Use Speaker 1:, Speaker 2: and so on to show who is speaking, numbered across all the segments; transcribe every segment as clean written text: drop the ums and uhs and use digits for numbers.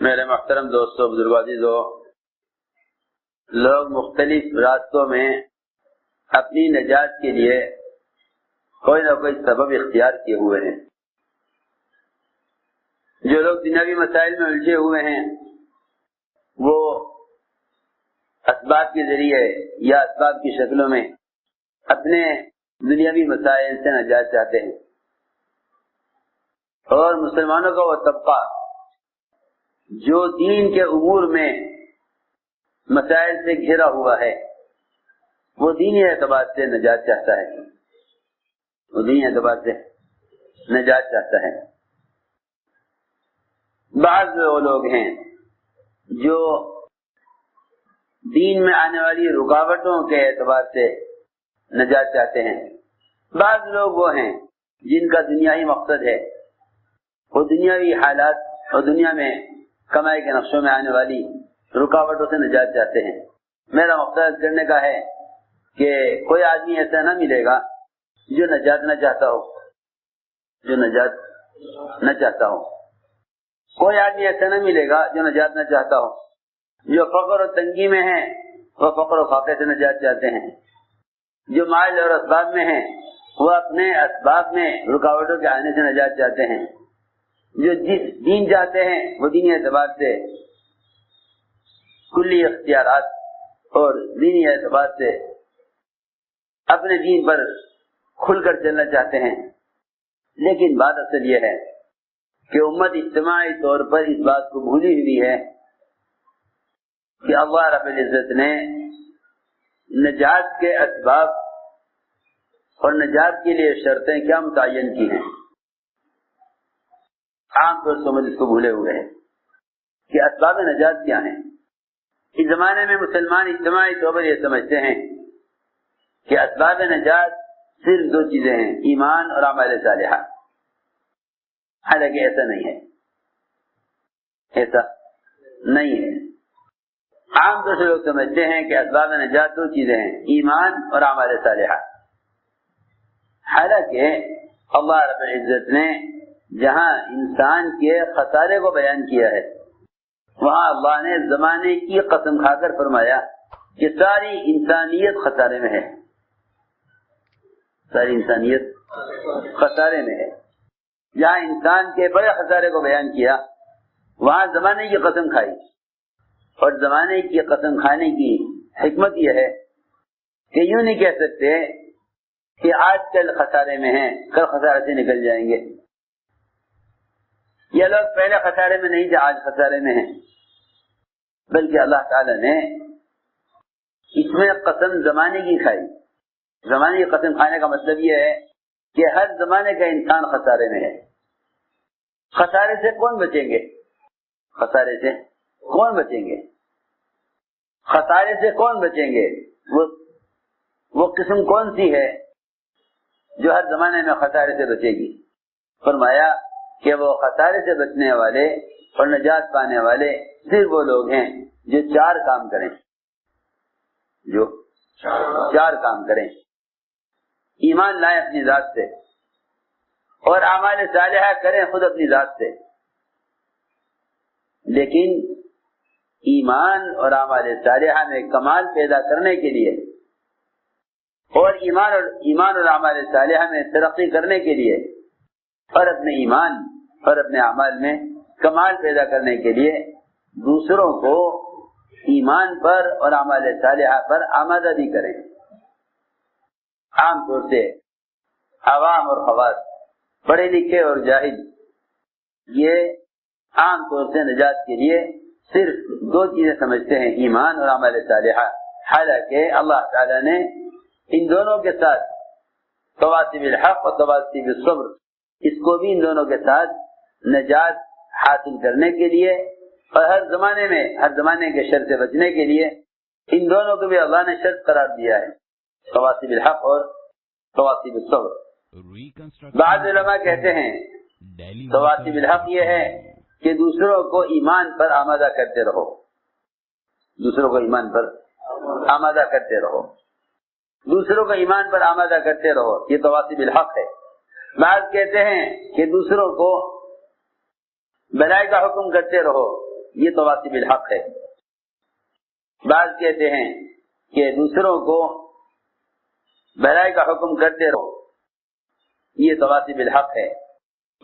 Speaker 1: میرے محترم دوستوں، بزرگوں، عزیزوں، لوگ مختلف راستوں میں اپنی نجات کے لیے کوئی نہ کوئی سبب اختیار کیے ہوئے ہیں۔ جو لوگ دنیاوی مسائل میں الجھے ہوئے ہیں وہ اسباب کے ذریعے یا اسباب کی شکلوں میں اپنے دنیاوی مسائل سے نجات چاہتے ہیں، اور مسلمانوں کا وہ طبقہ جو دین کے امور میں مسائل سے گھرا ہوا ہے وہ دینی اعتبار سے نجات چاہتا ہے، وہ دینی اعتبار سے نجات چاہتا ہے۔ بعض وہ لوگ ہیں جو دین میں آنے والی رکاوٹوں کے اعتبار سے نجات چاہتے ہیں، بعض لوگ وہ ہیں جن کا دنیاوی مقصد ہے، وہ دنیاوی حالات اور دنیا میں کمائی کے نقشوں میں آنے والی رکاوٹوں سے نجات چاہتے ہیں۔ میرا مقصد کرنے کا ہے کہ کوئی آدمی ایسا نہ ملے گا جو نجات نہ چاہتا ہو، جو نجات نہ چاہتا ہو، کوئی آدمی ایسا نہ ملے گا جو نجات نہ چاہتا ہو۔ جو فقر و تنگی میں ہیں وہ فقر و فاقے سے نجات چاہتے ہیں، جو مال اور اسباب میں ہیں وہ اپنے اسباب میں رکاوٹوں کے آنے سے نجات چاہتے ہیں، جو جس دین چاہتے ہیں وہ دینی اعتبار سے کلی اختیارات اور دینی اعتبار سے اپنے دین پر کھل کر چلنا چاہتے ہیں۔ لیکن بات اصل یہ ہے کہ امت اجتماعی طور پر اس بات کو بھولی ہوئی ہے کہ اللہ رب العزت نے نجات کے اسباب اور نجات کے لیے شرطیں کیا متعین کی ہیں۔ عام طور سے اس کو بھولے ہوئے ہیں کہ اسباب نجات کیا ہیں۔ اس زمانے میں مسلمان اجتماعی طور پر یہ سمجھتے ہیں کہ اسباب نجات صرف دو چیزیں ہیں، ایمان اور اعمال صالحہ۔ حالانکہ ایسا نہیں ہے، ایسا نہیں ہے۔ عام طور سے لوگ سمجھتے ہیں کہ اسباب نجات دو چیزیں ہیں، ایمان اور اعمال صالحہ۔ حالانکہ اللہ رب العزت نے جہاں انسان کے خسارے کو بیان کیا ہے وہاں اللہ نے زمانے کی قسم کھا کر فرمایا کہ ساری انسانیت خسارے میں ہے، ساری انسانیت خسارے میں ہے۔ جہاں انسان کے بڑے خسارے کو بیان کیا وہاں زمانے کی قسم کھائی، اور زمانے کی قسم کھانے کی حکمت یہ ہے کہ یوں نہیں کہہ سکتے کہ آج کل خسارے میں ہیں کل خسارے سے نکل جائیں گے۔ یہ لوگ پہلے خسارے میں نہیں تھے، آج خسارے میں ہیں، بلکہ اللہ تعالی نے اس میں قسم زمانے کی کھائی۔ زمانے کی قسم کھانے کا مطلب یہ ہے کہ ہر زمانے کا انسان خسارے میں ہے۔ خسارے سے کون بچیں گے؟ خسارے سے کون بچیں گے؟ خسارے سے کون بچیں گے؟ وہ قسم کون سی ہے جو ہر زمانے میں خسارے سے بچے گی؟ فرمایا کہ وہ خسارے سے بچنے والے اور نجات پانے والے صرف وہ لوگ ہیں جو چار کام کریں، جو چار کام کریں۔ ایمان لائیں اپنی ذات سے، اور اعمال صالحہ کریں خود اپنی ذات سے۔ لیکن ایمان اور اعمال صالحہ میں کمال پیدا کرنے کے لیے اور ایمان اور اعمال صالحہ میں ترقی کرنے کے لیے اور اپنے ایمان اور اپنے اعمال میں کمال پیدا کرنے کے لیے دوسروں کو ایمان پر اور اعمال صالحہ پر آمادہ بھی کریں۔ عام طور سے عوام اور خواص، پڑھے لکھے اور جاہل، یہ عام طور سے نجات کے لیے صرف دو چیزیں سمجھتے ہیں، ایمان اور اعمال صالحہ۔ حالانکہ اللہ تعالی نے ان دونوں کے ساتھ تواصی بالحق اور تواصی بالصبر، اس کو بھی ان دونوں کے ساتھ نجات حاصل کرنے کے لیے اور ہر زمانے کے شر سے بچنے کے لیے ان دونوں کو بھی اللہ نے شرط قرار دیا ہے، تواصی بالحق اور تواصی بالصبر۔ بعض علماء کہتے ہیں تواصی بالحق یہ ہے کہ دوسروں کو ایمان پر آمادہ کرتے رہو، دوسروں کو ایمان پر آمادہ کرتے رہو، دوسروں کو ایمان پر آمادہ کرتے رہو، یہ تواصی بالحق ہے۔ بعض کہتے ہیں کہ دوسروں کو بھلائی کا حکم کرتے رہو، یہ تواصی بالحق ہے. بعض کہتے ہیں کہ دوسروں کو بھلائی کا حکم کرتے رہو، یہ تواصی بالحق ہے.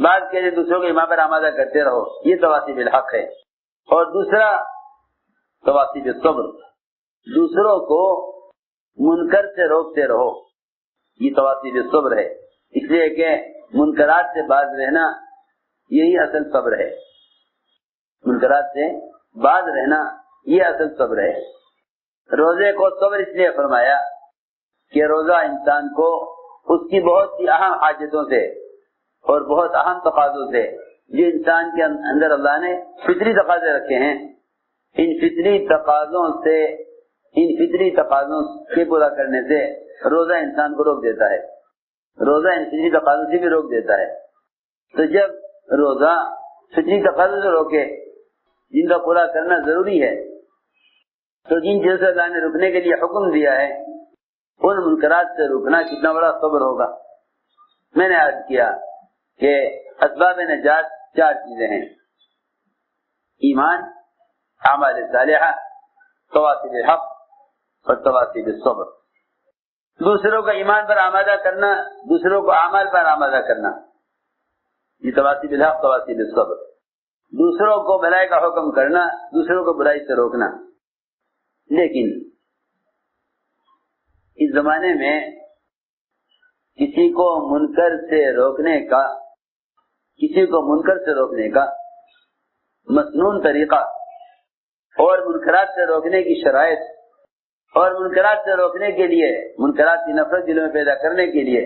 Speaker 1: بعض کہتے ہیں دوسروں کو ایمان پر آمادہ کرتے رہو، یہ تواصی بالحق ہے. اور دوسرا تواصی بالصبر، دوسروں کو منکر سے روکتے رہو، یہ تواصی بالصبر ہے. اس لیے کہ منکرات سے باز رہنا یہی اصل صبر ہے. منکرات سے باز رہنا یہ اصل صبر ہے. روزے کو صبر اس لیے فرمایا کہ روزہ انسان کو اس کی بہت سی اہم حاجتوں سے اور بہت اہم تقاضوں سے، جو انسان کے اندر اللہ نے فطری تقاضے رکھے ہیں، ان فطری تقاضوں کے پورا کرنے سے روزہ انسان کو روک دیتا ہے. روزہ ان فطری تقاضوں سے بھی روک دیتا ہے. تو جب روزہ فطری تقاضوں سے روکے جن کا پورا کرنا ضروری ہے، تو جن چیزوں سے اللہ نے رکنے کے لیے حکم دیا ہے ان منکرات سے رکنا کتنا بڑا صبر ہوگا. میں نے عرض کیا کہ اسباب نجات 4 چیزیں ہیں: ایمان، اعمال صالحہ، تواصی بالحق اور تواصی بالصبر. دوسروں کو ایمان پر آمادہ کرنا، دوسروں کو اعمال پر آمادہ کرنا، یہ تواصی بالحق، تواصی بالصبر. دوسروں کو بھلائی کا حکم کرنا، دوسروں کو برائی سے روکنا. لیکن اس زمانے میں کسی کو منکر سے روکنے کا مسنون طریقہ اور منکرات سے روکنے کی شرائط اور منکرات سے روکنے کے لیے، منکرات کی نفرت دلوں میں پیدا کرنے کے لیے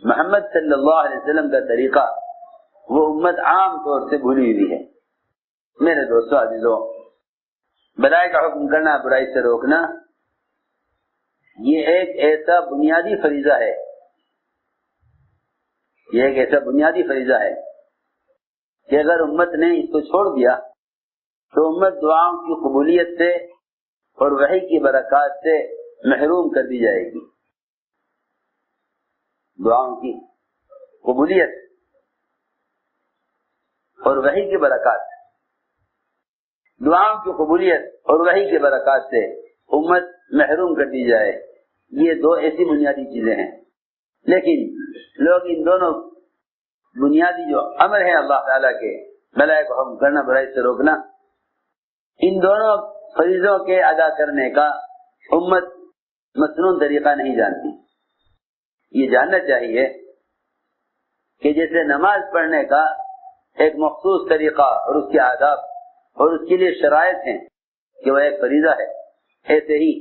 Speaker 1: محمد صلی اللہ علیہ وسلم کا طریقہ وہ امت عام طور سے بھولی ہوئی ہے. میرے دوستو عزیزو، بھلائی کا حکم کرنا، برائی سے روکنا، یہ ایک ایسا بنیادی فریضہ ہے، کہ اگر امت نے اس کو چھوڑ دیا تو امت دعاؤں کی قبولیت سے اور وحی کی برکات سے محروم کر دی جائے گی. دعاؤں کی قبولیت اور وحی کی برکات، دعاؤں کی قبولیت اور وحی کی برکات سے امت محروم کر دی جائے، یہ 2 ایسی بنیادی چیزیں ہیں. لیکن لوگ ان دونوں بنیادی جو امر ہیں اللہ تعالیٰ کے، بھلائی کو حکم کرنا، برائی سے روکنا، ان دونوں فریضوں کے ادا کرنے کا امت مسنون طریقہ نہیں جانتی. یہ جاننا چاہیے کہ جیسے نماز پڑھنے کا ایک مخصوص طریقہ اور اس کے آداب اور اس کے لیے شرائط ہیں کہ وہ ایک فریضہ ہے، ایسے ہی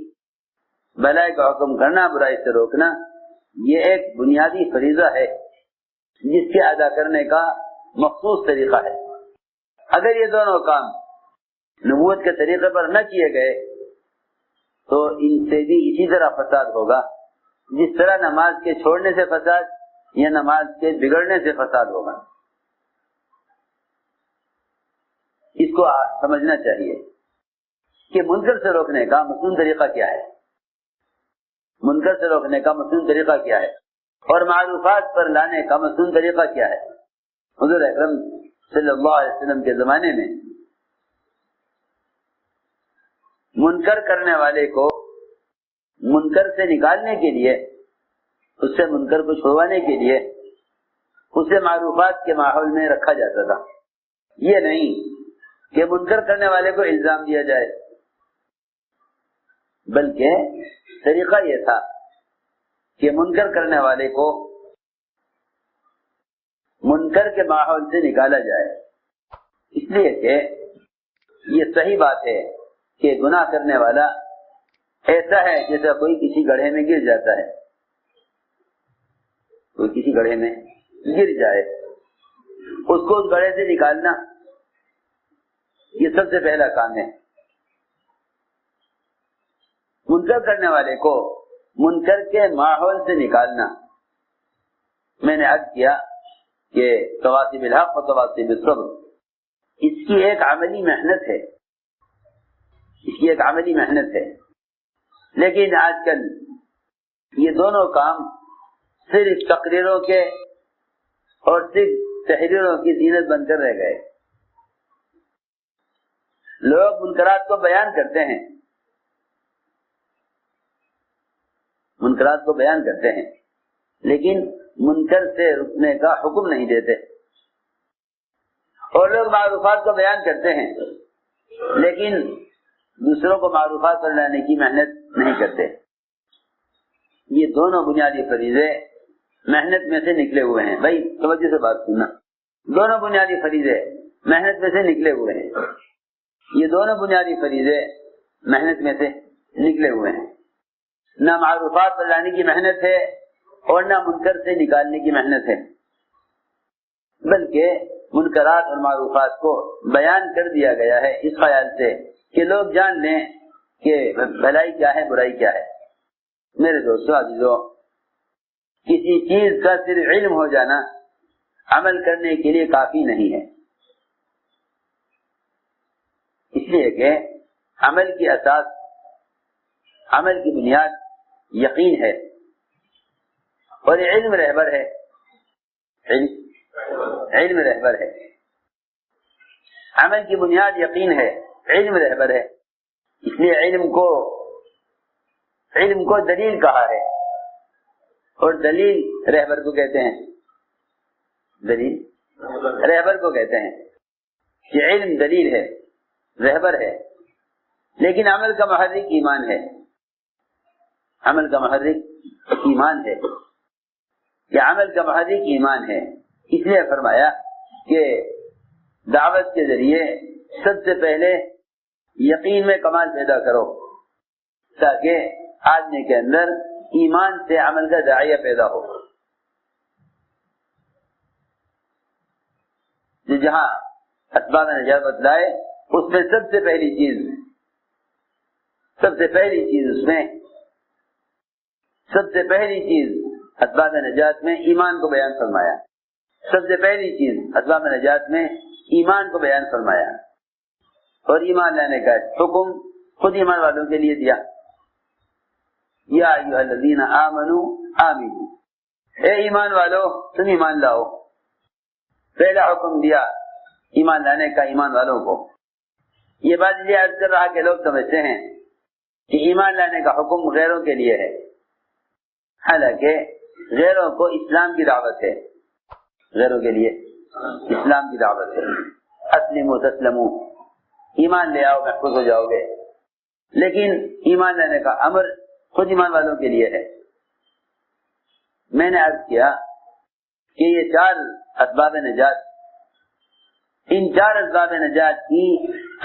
Speaker 1: بھلائی کا حکم کرنا، برائی سے روکنا یہ ایک بنیادی فریضہ ہے جس کے ادا کرنے کا مخصوص طریقہ ہے. اگر یہ دونوں کام نبوت کے طریقے پر نہ کیے گئے تو ان سے بھی اسی طرح فساد ہوگا جس طرح نماز کے چھوڑنے سے فساد یا نماز کے بگڑنے سے فساد ہوگا. اس کو سمجھنا چاہیے کہ منکر سے روکنے کا مسنون طریقہ کیا ہے، منکر سے روکنے کا مسنون طریقہ کیا ہے، اور معروفات پر لانے کا مسنون طریقہ کیا ہے. حضور اکرم صلی اللہ علیہ وسلم کے زمانے میں منکر کرنے والے کو منکر سے نکالنے کے لیے، اس سے منکر کو چھڑوانے کے لیے اسے معروفات کے ماحول میں رکھا جاتا تھا. یہ نہیں کہ منکر کرنے والے کو الزام دیا جائے، بلکہ طریقہ یہ تھا کہ منکر کرنے والے کو منکر کے ماحول سے نکالا جائے. اس لیے کہ یہ صحیح بات ہے کہ گناہ کرنے والا ایسا ہے جیسا کوئی کسی گڑھے میں گر جاتا ہے، کوئی کسی گڑھے میں گر جائے، اس کو اس گڑھے سے نکالنا یہ سب سے پہلا کام ہے. منکر کرنے والے کو منکر کے ماحول سے نکالنا، میں نے عرض کیا کہ تواصی بالحق و تواصی بالصبر، اس کی ایک عملی محنت ہے، لیکن آج کل یہ دونوں کام صرف تقریروں کے اور صرف تحریروں کی زینت بن کر رہ گئے. لوگ منکرات کو بیان کرتے ہیں، منکرات کو بیان کرتے ہیں، لیکن منکر سے رکنے کا حکم نہیں دیتے، اور لوگ معروفات کو بیان کرتے ہیں لیکن دوسروں کو معروفات پر لانے کی محنت نہیں کرتے۔ یہ دونوں بنیادی فریضے محنت میں سے نکلے ہوئے ہیں۔ بھائی توجہ سے بات سننا، دونوں بنیادی فریضے محنت میں سے نکلے ہوئے ہیں، یہ دونوں بنیادی فریضے محنت میں سے نکلے ہوئے ہیں۔ نہ معروفات پر لانے کی محنت ہے اور نہ منکر سے نکالنے کی محنت ہے، بلکہ منکرات اور معروفات کو بیان کر دیا گیا ہے اس خیال سے کہ لوگ جان لیں کہ بھلائی کیا ہے، برائی کیا ہے۔ میرے دوستو عزیزو، کسی چیز کا صرف علم ہو جانا عمل کرنے کے لیے کافی نہیں ہے، اس لیے کہ عمل کی اساس، عمل کی بنیاد یقین ہے، اور علم رہبر ہے، علم رہبر ہے۔ عمل کی بنیاد یقین ہے، علم رہبر ہے، اس لیے علم کو دلیل کہا ہے، اور دلیل رہبر کو کہتے ہیں، دلیل رہبر کو کہتے ہیں کہ علم دلیل ہے، رہبر ہے، لیکن عمل کا محرک ایمان ہے، عمل کا محرک ایمان ہے، کہ عمل کا محرک ایمان ہے۔ اس لیے فرمایا کہ دعوت کے ذریعے سب سے پہلے یقین میں کمال پیدا کرو، تاکہ آدمی کے اندر ایمان سے عمل کا داعیہ پیدا ہو۔ جہاں اسباب نجات بتلائے اس میں سب سے پہلی چیز اسباب نجات میں ایمان کو بیان فرمایا، سب سے پہلی چیز اسباب نجات میں ایمان کو بیان فرمایا، اور ایمان لانے کا حکم خود ایمان والوں کے لیے دیا، یا ایھا الذین آمنوا آمنوا، اے ایمان والو تم ایمان لاؤ۔ پہلا حکم دیا ایمان لانے کا ایمان والوں کو۔ یہ بات یہ عرض کر رہا کہ لوگ سمجھتے ہیں کہ ایمان لانے کا حکم غیروں کے لیے ہے، حالانکہ غیروں کو اسلام کی دعوت ہے، غیروں کے لیے اسلام کی دعوت ہے۔ اسلموا تسلموا، ایمان لے آؤ محفوظ ہو جاؤ گے، لیکن ایمان لانے کا امر خود ایمان والوں کے لیے ہے۔ میں نے عرض کیا کہ یہ 4 اسباب نجات، ان 4 اسباب نجات کی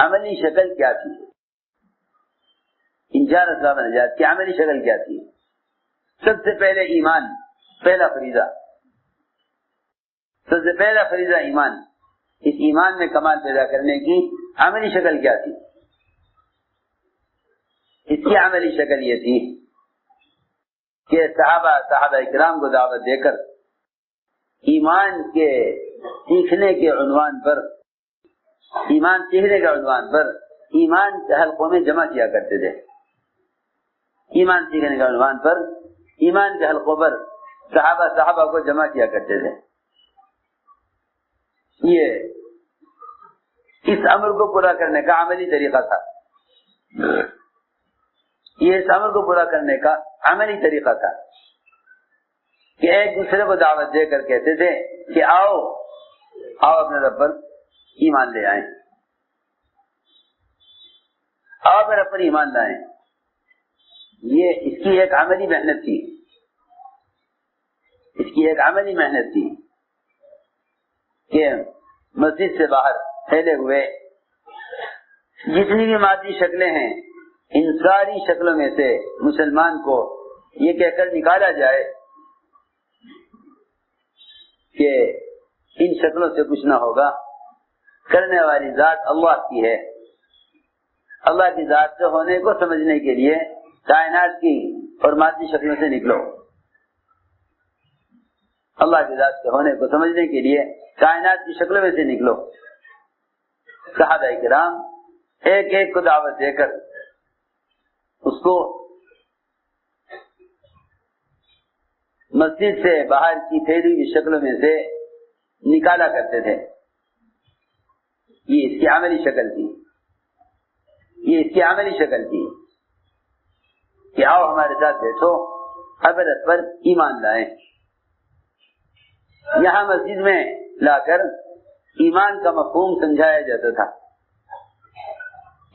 Speaker 1: عملی شکل کیا تھی؟ ان 4 اسباب نجات کی عملی شکل کیا تھی؟ سب سے پہلے ایمان، پہلا فریضہ، سب سے پہلا فریضہ ایمان۔ اس ایمان میں کمال پیدا کرنے کی عملی شکل کیا تھی؟ اس کی عملی شکل یہ تھی کہ صحابہ اکرام کو دعوت دے کر ایمان کے سیکھنے کے عنوان پر، ایمان سیکھنے کے عنوان پر ایمان کے حلقوں میں جمع کیا کرتے تھے۔ ایمان سیکھنے کے عنوان پر ایمان کے حلقوں پر صحابہ کو جمع کیا کرتے تھے۔ یہ اس امر کو پورا کرنے کا عملی طریقہ تھا، یہ اس امر کو پورا کرنے کا عملی طریقہ تھا کہ ایک دوسرے کو دعوت دے کر کہتے تھے کہ آؤ اپنے رب پر ایمان لے آئیں، آؤ اپنے رب پر ایمان لائیں۔ یہ اس کی ایک عملی محنت تھی، اس کی ایک عملی محنت تھی کہ مسجد سے باہر پھیلے ہوئے جتنی بھی مادی شکلیں ہیں، ان ساری شکلوں میں سے مسلمان کو یہ کہہ کر نکالا جائے کہ ان شکلوں سے کچھ نہ ہوگا، کرنے والی ذات اللہ کی ہے۔ اللہ کی ذات سے ہونے کو سمجھنے کے لیے کائنات کی اور مادی شکلوں سے نکلو، اللہ کی ذات سے ہونے کو سمجھنے کے لیے کائنات کی شکلوں میں سے نکلو۔ صحابہ کرام ایک ایک کو دعوت دے کر اس کو مسجد سے باہر کی پھیلی ہوئی شکلوں میں سے نکالا کرتے تھے۔ یہ اس کی عملی شکل تھی۔ یہ اس کی عملی شکل تھی کہ آؤ ہمارے ساتھ بیٹھو، حضرت پر ایمان لائیں۔ یہاں مسجد میں لا کر ایمان کا مفہوم سمجھایا جاتا تھا،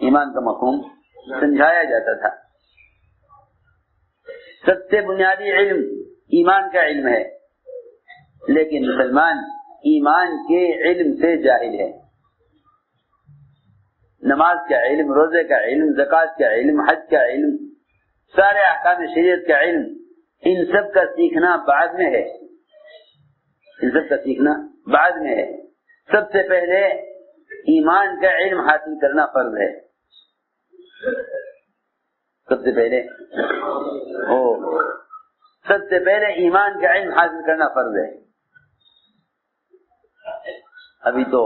Speaker 1: ایمان کا مفہوم سمجھایا جاتا تھا۔ سب سے بنیادی علم ایمان کا علم ہے، لیکن مسلمان ایمان کے علم سے جاہل ہے۔ نماز کا علم، روزے کا علم، زکوٰۃ کا علم، حج کا علم، سارے احکام شریعت کا علم، ان سب کا سیکھنا بعد میں ہے، ان سب کا سیکھنا بعد میں ہے۔ سب سے پہلے ایمان کا علم حاصل کرنا فرض ہے، سب سے پہلے سب سے پہلے ایمان کا علم حاصل کرنا فرض ہے۔ ابھی تو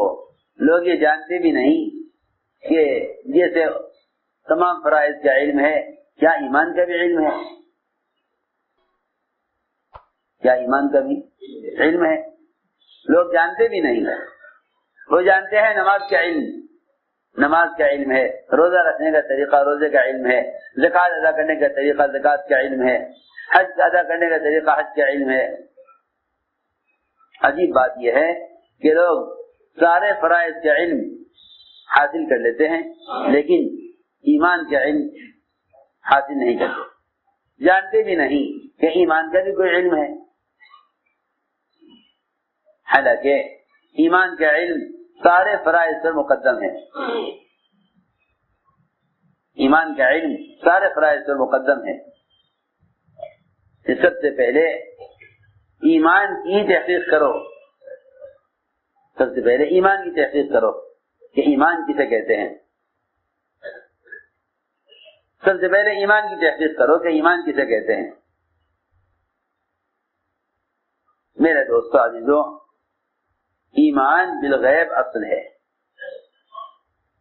Speaker 1: لوگ یہ جانتے بھی نہیں کہ جیسے تمام فرائض کا علم ہے، کیا ایمان کا بھی علم ہے؟ کیا ایمان کا بھی علم ہے؟ لوگ جانتے بھی نہیں، وہ جانتے ہیں نماز کا علم، نماز کا علم ہے، روزہ رکھنے کا طریقہ روزے کا علم ہے، زکوٰۃ ادا کرنے کا طریقہ زکوٰۃ کا علم ہے، حج ادا کرنے کا طریقہ حج کا علم ہے۔ عجیب بات یہ ہے کہ لوگ سارے فرائض کا علم حاصل کر لیتے ہیں، لیکن ایمان کا علم حاصل نہیں کرتے، جانتے بھی نہیں کہ ایمان کا بھی کوئی علم ہے۔ حالانکہ ایمان کا علم سارے فرائض پر مقدم ہے، ایمان کا علم سارے فرائض پر مقدم ہے۔ سب سے پہلے ایمان کی تحقیق کرو، سب سے پہلے ایمان کی تحقیق کرو کہ ایمان کسے کہتے ہیں، سب سے پہلے ایمان کی تحقیق کرو کہ ایمان کسے کہتے ہیں۔ میرے دوستو عزیزو، ایمان بالغیب اصل ہے،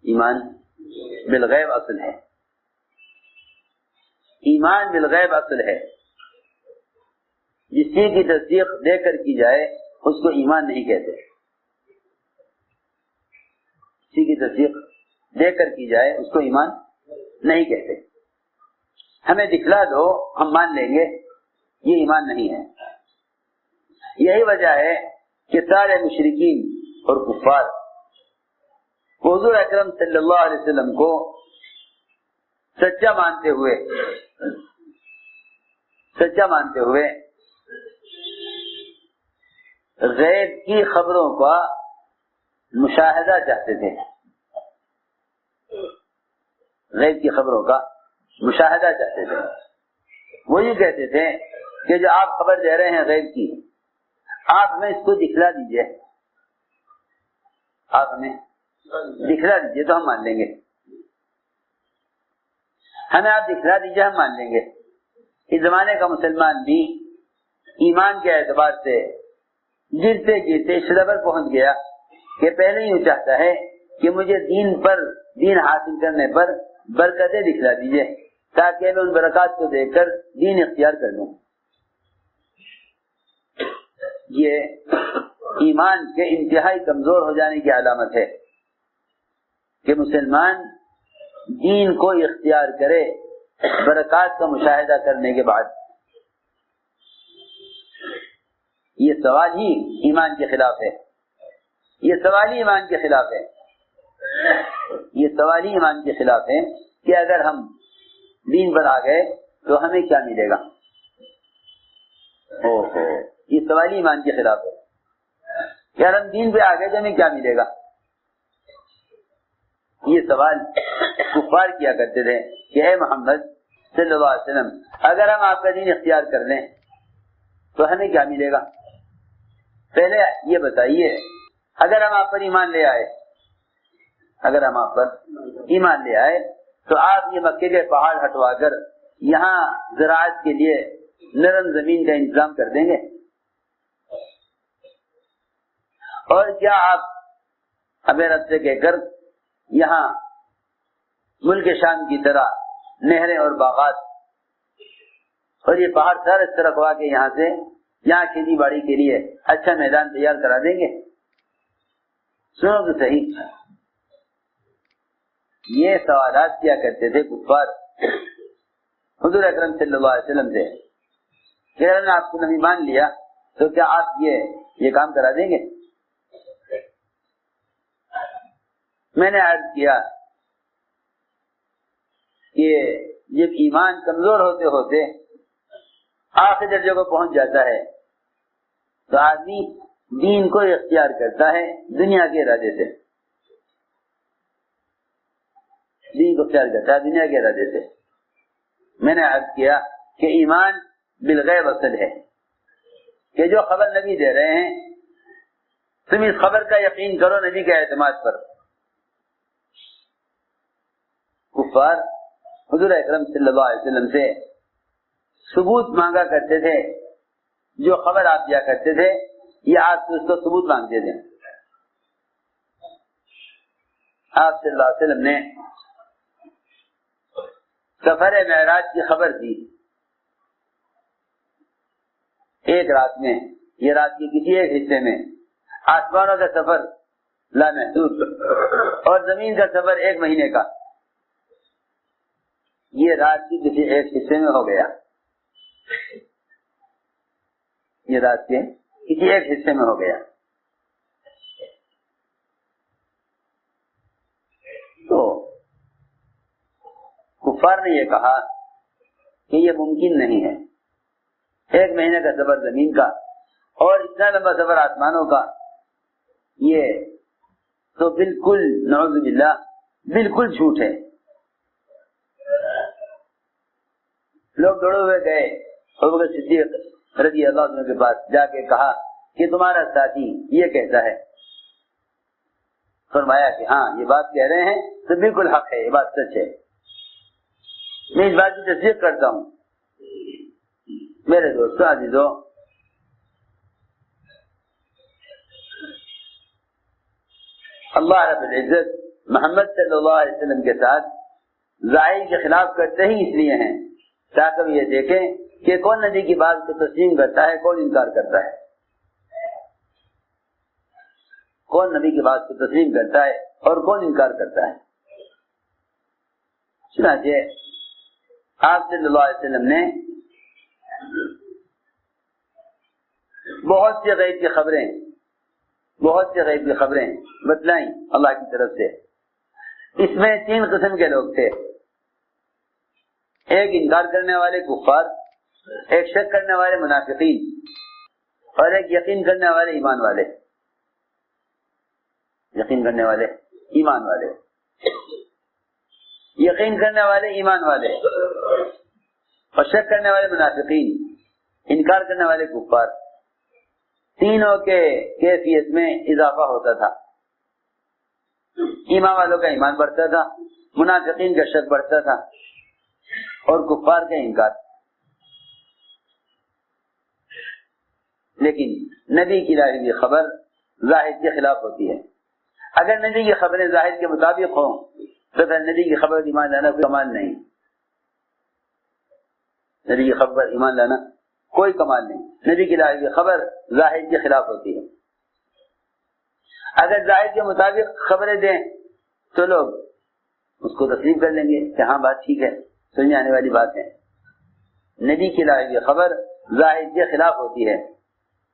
Speaker 1: ایمان بالغیب اصل ہے، ایمان بالغیب اصل ہے۔ جس چیز کی تصدیق دے کر کی جائے اس کو ایمان نہیں کہتے، کسی کی تصدیق دے کر کی جائے اس کو ایمان نہیں کہتے۔ ہمیں دکھلا دو ہم مان لیں گے، یہ ایمان نہیں ہے۔ یہی وجہ ہے کہ سارے مشرکین اور کفار حضور اکرم صلی اللہ علیہ وسلم کو سچا مانتے ہوئے غیب کی خبروں کا مشاہدہ چاہتے تھے، غیب کی خبروں کا مشاہدہ چاہتے تھے۔ وہ یہ کہتے تھے کہ جو آپ خبر دے رہے ہیں غیب کی، آپ ہمیں اس کو دکھلا دیجئے، آپ ہمیں دکھلا دیجئے تو ہم مان لیں گے، ہمیں آپ دکھلا دیجئے ہم مان لیں گے۔ اس زمانے کا مسلمان بھی ایمان کے اعتبار سے گرتے گرتے اس لیول پر پہنچ گیا کہ پہلے ہی وہ چاہتا ہے کہ مجھے دین حاصل کرنے پر برکتیں دکھلا دیجئے تاکہ میں ان برکات کو دیکھ کر دین اختیار کر لوں۔ یہ ایمان کے انتہائی کمزور ہو جانے کی علامت ہے کہ مسلمان دین کو اختیار کرے برکات کا مشاہدہ کرنے کے بعد۔ یہ سوال ہی ایمان کے خلاف ہے، یہ سوال ہی ایمان کے خلاف ہے، یہ سوال ہی ایمان کے خلاف ہے کہ اگر ہم دین پر آ گئے تو ہمیں کیا ملے گا۔ یہ سوال ہی ایمان کے خلاف ہے کہ اگر ہم دین پہ آ گئے تو ہمیں کیا ملے گا۔ یہ سوال کفار کیا کرتے تھے کہ اے محمد صلی اللہ علیہ وسلم، اگر ہم آپ کا دین اختیار کر لیں تو ہمیں کیا ملے گا۔ پہلے یہ بتائیے، اگر ہم آپ پر ایمان لے آئے، اگر ہم آپ پر ایمان لے آئے تو آپ یہ مکے کے پہاڑ ہٹوا کر یہاں زراعت کے لیے نرم زمین کا انتظام کر دیں گے، اور کیا آپ ہمیں رب سے کہہ کر یہاں ملک شام کی طرح نہریں اور باغات اور یہ پہاڑ سر اس طرح رکھوا کے یہاں کھیتی باڑی کے لیے اچھا میدان تیار کرا دیں گے۔ سنو تو صحیح، یہ سوالات کیا کرتے تھے کفار حضور اکرم صلی اللہ علیہ وسلم سے کہ اگر آپ کو نبی مان لیا تو کیا آپ یہ کام کرا دیں گے؟ میں نے عرض کیا کہ جب ایمان کمزور ہوتے ہوتے آخری درجے کو پہنچ جاتا ہے تو آدمی دین کو اختیار کرتا ہے دنیا کے ارادے سے، دین کو اختیار کرتا ہے دنیا کے ارادے سے۔ میں نے عرض کیا کہ ایمان بالغیب اصل ہے کہ جو خبر نبی دے رہے ہیں تم اس خبر کا یقین کرو نبی کے اعتماد پر۔ کفار حضور اکرم صلی اللہ علیہ وسلم سے ثبوت مانگا کرتے تھے، جو خبر آپ دیا کرتے تھے یہ آپ سے اس کو ثبوت مانگتے تھے۔ آپ صلی اللہ علیہ وسلم نے سفر معراج کی خبر دی ایک رات میں، یہ رات کے کسی ایک حصے میں، آسمانوں کا سفر لامحدود اور زمین کا سفر 1 مہینے کا، یہ رات کے کسی ایک حصے میں ہو گیا، یہ رات کے کسی ایک حصے میں ہو گیا۔ تو کفار نے یہ کہا کہ یہ ممکن نہیں ہے، 1 مہینے کا سفر زمین کا اور اتنا لمبا سفر آسمانوں کا، یہ تو بالکل نعوذ باللہ بالکل جھوٹ ہے۔ لوگ دوڑے ہوئے گئے ابوبکر صدیق رضی اللہ عنہ کے پاس، جا کے کہا کہ تمہارا ساتھی یہ کہتا ہے۔ فرمایا کہ ہاں یہ بات کہہ رہے ہیں تو بالکل حق ہے، یہ بات سچ ہے، میں اس بات کی تصدیق کرتا ہوں۔ میرے دوستوں عزیزوں، اللہ رب العزت محمد صلی اللہ علیہ وسلم کے ساتھ ظاہر کے خلاف کرتے ہی اس لیے ہیں تاکہ ہم یہ دیکھیں کہ کون نبی کی بات کو تسلیم کرتا ہے، کون انکار کرتا ہے، کون نبی کی بات کو تسلیم کرتا ہے اور کون انکار کرتا ہے۔ چنانچہ آپ صلی اللہ علیہ وسلم نے بہت سی غیب کی خبریں بتلائیں اللہ کی طرف سے۔ اس میں 3 قسم کے لوگ تھے، ایک انکار کرنے والے کفار، ایک شک کرنے والے منافقین اور ایک یقین کرنے والے ایمان والے۔ یقین کرنے والے ایمان والے، یقین کرنے والے ایمان والے اور شک کرنے والے منافقین، انکار کرنے والے کفار، تینوں کے کیفیت میں اضافہ ہوتا تھا۔ ایمان والوں کا ایمان بڑھتا تھا، منافقین کا شک بڑھتا تھا اور کفار کا انکار۔ لیکن نبی کی لائی ہوئی خبر ظاہر کے خلاف ہوتی ہے۔ اگر نبی کی خبریں ظاہر کے مطابق ہوں تو پھر نبی کی خبر ایمان لانا کوئی کمال نہیں، نبی کی خبر ایمان لانا کوئی کمال نہیں۔ نبی کی لائی ہوئی خبر ظاہر کے خلاف ہوتی ہے۔ اگر ظاہر کے مطابق خبریں دیں تو لوگ اس کو تسلیم کر لیں گے کہ ہاں بات ٹھیک ہے، سمجھ آنے والی بات ہے۔ نبی کی لائی ہوئی خبر ظاہر کے خلاف ہوتی ہے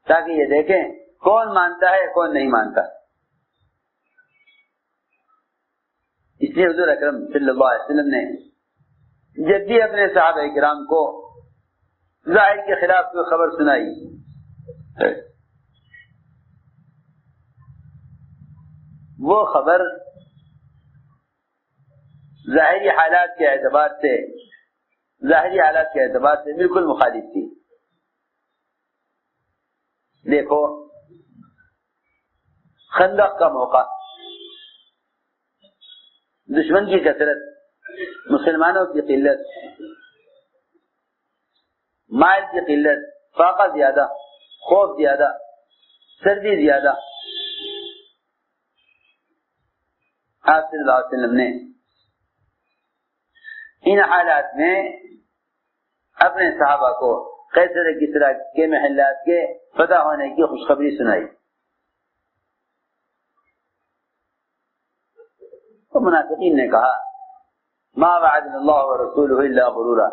Speaker 1: تاکہ یہ دیکھیں کون مانتا ہے کون نہیں مانتا۔ اس لیے حضور اکرم صلی اللہ علیہ وسلم نے جب بھی اپنے صحابہ کرام کو ظاہر کے خلاف کوئی خبر سنائی، وہ خبر ظاہری حالات کے اعتبار سے بالکل مخالف تھی۔ دیکھو خندق کا موقع، دشمن کی کثرت، مسلمانوں کی قلت، مال کی قلت، فاقہ زیادہ، خوف زیادہ، سردی زیادہ۔ آپ صلی اللہ علیہ وسلم نے ان حالات میں اپنے صحابہ کو قیصر کسریٰ کے محلات کے فتح ہونے کی خوشخبری سنائی۔ تو منافقین نے کہا ما وعدنا اللہ ورسولہ الا غرورا،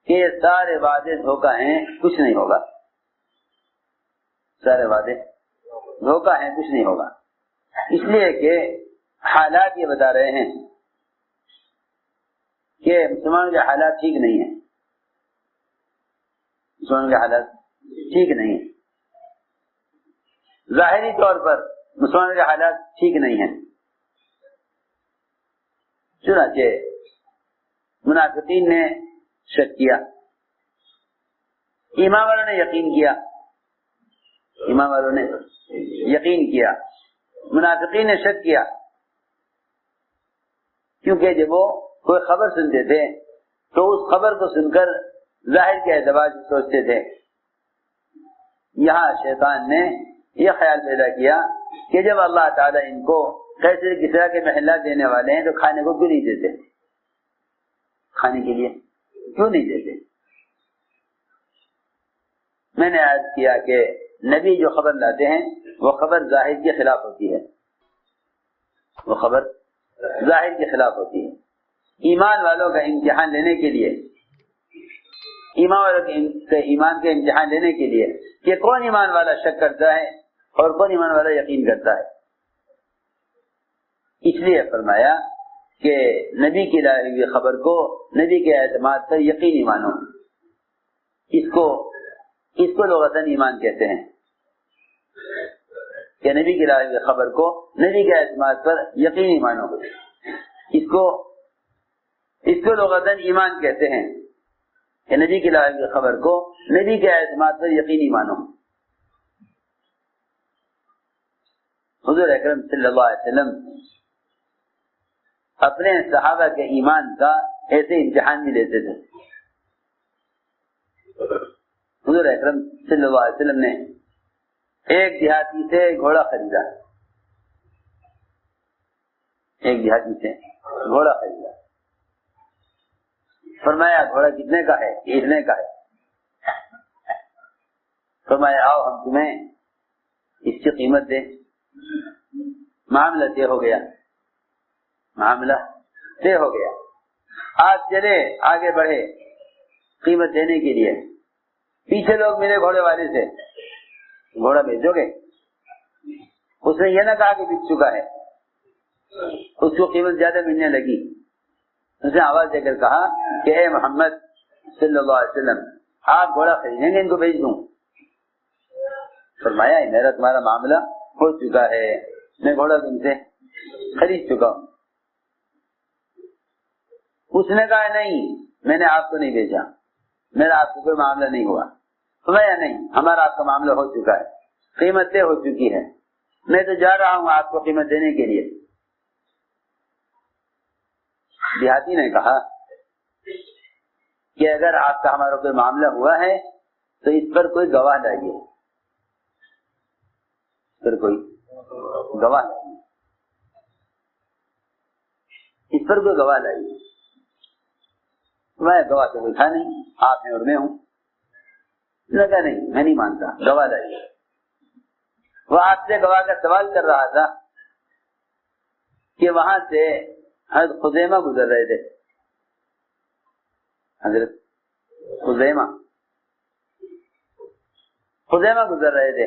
Speaker 1: کہ یہ سارے وعدے دھوکہ ہیں، کچھ نہیں ہوگا، سارے وعدے دھوکہ ہیں، کچھ نہیں ہوگا. اس لیے کہ حالات یہ بتا رہے ہیں کہ مسلمانوں کے حالات ٹھیک نہیں ہیں، مسلمانوں کے حالات ٹھیک نہیں ہیں، ظاہری طور پر مسلمانوں کے حالات ٹھیک نہیں ہیں. چنانچہ منافقین نے شک کیا، ایمان والوں نے یقین کیا، ایمان والوں نے یقین کیا، منافقین نے شک کیا. کیونکہ جب وہ کوئی خبر سنتے تھے تو اس خبر کو سن کر ظاہر کے اعتبار سے سوچتے تھے. یہاں شیطان نے یہ خیال پیدا کیا کہ جب اللہ تعالیٰ ان کو کیسے کس طرح کے محلات دینے والے ہیں تو کھانے کو کیوں نہیں دیتے، کھانے کے لیے کیوں نہیں دیتے. میں نے عرض کیا کہ نبی جو خبر لاتے ہیں وہ خبر ظاہر کے خلاف ہوتی ہے، وہ خبر ظاہر کے خلاف ہوتی ہے. ایمان والوں کا امتحان لینے کے لیے، ایمان والوں کے ایمان کے امتحان لینے کے لیے کہ کون ایمان والا شک کرتا ہے اور کون ایمان والا یقین کرتا ہے، اس لیے فرمایا کہ نبی کی لائی ہوئی خبر کو نبی کے اعتماد پر یقینی مانو. اس کو لغتاً ایمان کہتے ہیں کہ نبی کی لائی ہوئی خبر کو نبی کے اعتماد پر یقینی مانو. اس کو لغتاً ایمان کہتے ہیں کہ نبی کی لائی ہوئی خبر کو نبی کے اعتماد پر یقینی مانو. حضور اکرم صلی اللہ علیہ وسلم اپنے صحابہ کے ایمان کا ایسے امتحان بھی لیتے تھے. حضور اکرم صلی اللہ علیہ وسلم نے ایک دیہاتی سے گھوڑا خریدا، ایک دیہاتی سے گھوڑا خریدا. فرمایا گھوڑا کتنے کا ہے؟ اتنے کا ہے. فرمایا آؤ ہم تمہیں اس کی قیمت دیں. معاملہ طے ہو گیا، معاملہ طے ہو گیا. آج چلے آگے بڑھے قیمت دینے کے لیے. پیچھے لوگ ملے گھوڑے والے سے، گھوڑا بیچو گے؟ اس نے یہ نہ کہا کہ بک چکا ہے، اس کو قیمت زیادہ ملنے لگی. اس نے آواز دے کر کہا کہ اے محمد صلی اللہ علیہ وسلم، آپ گھوڑا خریدیں گے ان کو بیچ دوں؟ فرمایا میرا تمہارا معاملہ ہو چکا ہے، میں گھوڑا تم سے خرید چکا ہوں. اس نے کہا نہیں، میں نے آپ کو نہیں بیچا، میرا آپ کو کوئی معاملہ نہیں ہوا. فرمایا نہیں، ہمارا آپ کا معاملہ ہو چکا ہے، قیمت طے ہو چکی ہے، میں تو جا رہا ہوں آپ کو قیمت دینے کے لیے. دیہاتی نے کہا کہ اگر آپ کا ہمارا کوئی معاملہ ہوا ہے تو اس پر کوئی گواہ لائیے، اس پر کوئی گواہ لائیے، اس پر کوئی گواہ لائیے. میں گواہ تو کوئی تھا نہیں، آپ ہیں اور میں ہوں. لگا نہیں، میں نہیں مانتا، گواہ لائیے. وہ آپ سے گواہ کا سوال کر رہا تھا کہ وہاں سے حضرت خزیمہ گزر رہے تھے. حضرت خزیمہ گزر رہے تھے.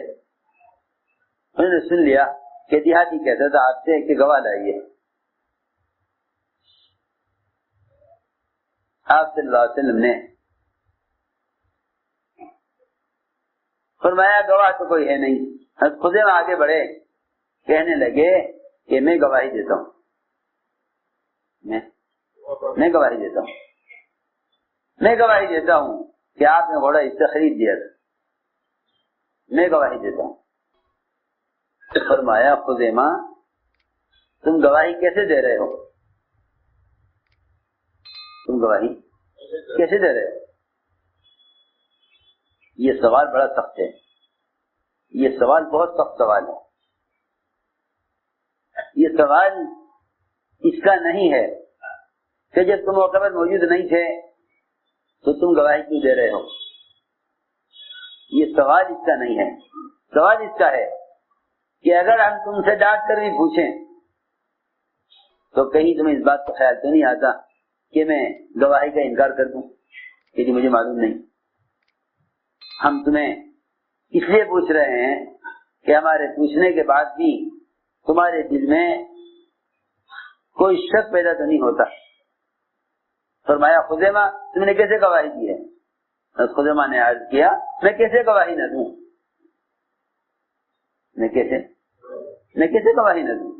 Speaker 1: انہوں نے سن لیا کہ دیہاتی کہتا تھا آپ سے کہ گواہ لائیے. آپ صلی اللہ علیہ وسلم نے فرمایا گواہ تو کوئی ہے نہیں. حضرت خزیمہ آگے بڑھے، کہنے لگے کہ میں گواہی دیتا ہوں، میں گواہی دیتا ہوں، میں گواہی دیتا ہوں کہ آپ نے گھوڑا اس سے خرید دیا تھا، میں گواہی دیتا ہوں. فرمایا خزیمہ تم گواہی کیسے دے رہے ہو؟ تم گواہی کیسے دے رہے ہو؟ یہ سوال بڑا سخت ہے، یہ سوال بہت سخت سوال ہے. یہ سوال اس کا نہیں ہے کہ جب تم موقع پر موجود نہیں تھے تو تم گواہی کیوں دے رہے ہو. یہ سوال اس کا نہیں ہے. سوال اس کا ہے کہ اگر ہم تم سے ڈانٹ کر بھی پوچھیں تو کہیں تمہیں اس بات کا خیال تو نہیں آتا کہ میں گواہی کا انکار کر دوں کہ جی مجھے معلوم نہیں؟ ہم تمہیں اس لیے پوچھ رہے ہیں کہ ہمارے پوچھنے کے بعد بھی تمہارے دل میں کوئی شک پیدا تو نہیں ہوتا۔ فرمایا خزیمہ تم نے کیسے گواہی دی ہے؟ خزیمہ نے عرض کیا میں کیسے گواہی نہ دوں، میں کیسے گواہی نہ دوں،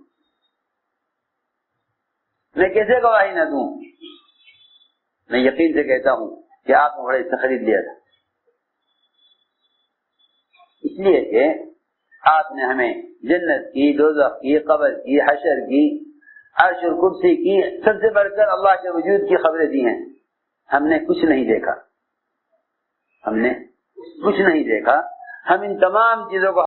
Speaker 1: میں کیسے گواہی نہ دوں؟ میں یقین سے کہتا ہوں کہ آپ نے بڑے سے خرید لیا تھا، اس لیے کہ آپ نے ہمیں جنت کی، دوزخ کی، قبر کی، حشر کی، عرش اور کرسی کی، سب سے بڑھ کر اللہ کے وجود کی خبریں دی ہیں۔ ہم نے کچھ نہیں دیکھا، ہم ان تمام چیزوں کو